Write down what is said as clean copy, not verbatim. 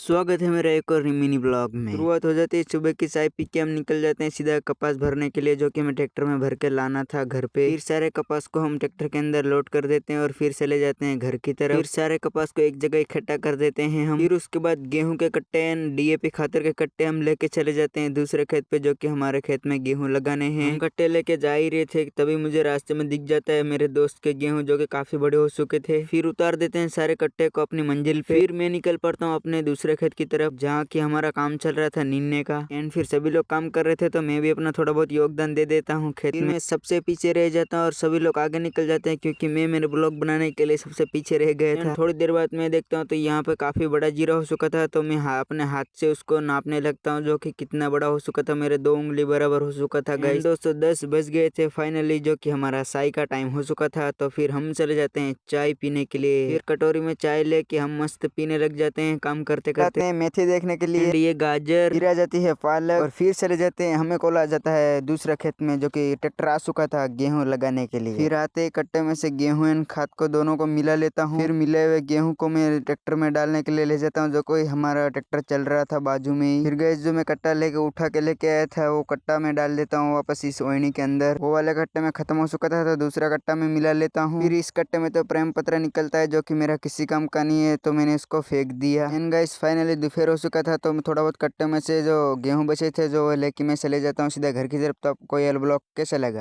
स्वागत है मेरा एक और मिनी ब्लॉग में। शुरुआत हो जाती है सुबह की चाय पी के हम निकल जाते हैं सीधा कपास भरने के लिए, जो कि हमें ट्रैक्टर में भर के लाना था घर पे। फिर सारे कपास को हम ट्रैक्टर के अंदर लोड कर देते हैं और फिर चले जाते हैं घर की तरफ। फिर सारे कपास को एक जगह इकट्ठा कर देते हैं हम। फिर उसके बाद गेहूं के कट्टे DAP खातर के कट्टे हम लेके चले जाते हैं दूसरे खेत पे, जो की हमारे खेत में गेहूँ लगाने हैं। हम कट्टे लेके जा ही रहे थे, तभी मुझे रास्ते में दिख जाता है मेरे दोस्त के गेहूँ, जो की काफी बड़े हो चुके थे। फिर उतार देते हैं सारे कट्टे को अपनी मंजिल पे। फिर मैं निकल पड़ता हूँ अपने दूसरे खेत की तरफ, जहाँ की हमारा काम चल रहा था नींदने का। एंड फिर सभी लोग काम कर रहे थे, तो मैं भी अपना थोड़ा बहुत योगदान दे देता हूँ खेत में। सबसे पीछे रह जाता हूँ और सभी लोग आगे निकल जाते हैं, क्योंकि मैं मेरे ब्लॉग बनाने के लिए सबसे पीछे रह गया था। थोड़ी देर बाद मैं देखता हूँ तो यहाँ पे काफी बड़ा जीरा हो चुका था, तो मैं अपने हाथ से उसको नापने लगता हूँ, जो कि कितना बड़ा हो चुका था। मेरे 2 उंगली बराबर हो चुका था गाइस। दोस्तों 10 बज गए थे फाइनली, जो कि हमारा चाय का टाइम हो चुका था। तो फिर हम चले जाते हैं चाय पीने के लिए। फिर कटोरी में चाय लेके हम मस्त पीने लग जाते हैं काम करते करते। मेथी देखने के लिए ये गाजर, फिर आ जाती है पालक, और फिर चले जाते हैं, हमें कॉल आ जाता है दूसरा खेत में, जो कि ट्रैक्टर आ चुका था गेहूं लगाने के लिए। फिर आते ही कट्टे में से गेहूं एंड खाद को दोनों को मिला लेता हूँ। फिर मिले हुए गेहूं को मैं ट्रैक्टर में डालने के लिए ले जाता हूँ, जो कोई हमारा ट्रैक्टर चल रहा था बाजू में ही। फिर गैस जो मैं कट्टा लेके उठा के लेके आया था, वो कट्टा में डाल देता हूँ वापस इस ओढ़नी के अंदर। वो वाले कट्टे में खत्म हो चुका था, तो दूसरा कट्टा में मिला लेता हूँ। फिर इस कट्टे में तो प्रेम पत्र निकलता है, जो कि मेरा किसी काम का नहीं है, तो मैंने इसको फेंक दिया। एंड गाइस फाइनली दोपहर हो चुका था, तो थोड़ा बहुत कट्टे में से जो गेहूं बचे थे, जो लेके मैं चले जाता हूँ सीधा घर की तरफ। तो आपको यह ब्लॉग कैसा लगा?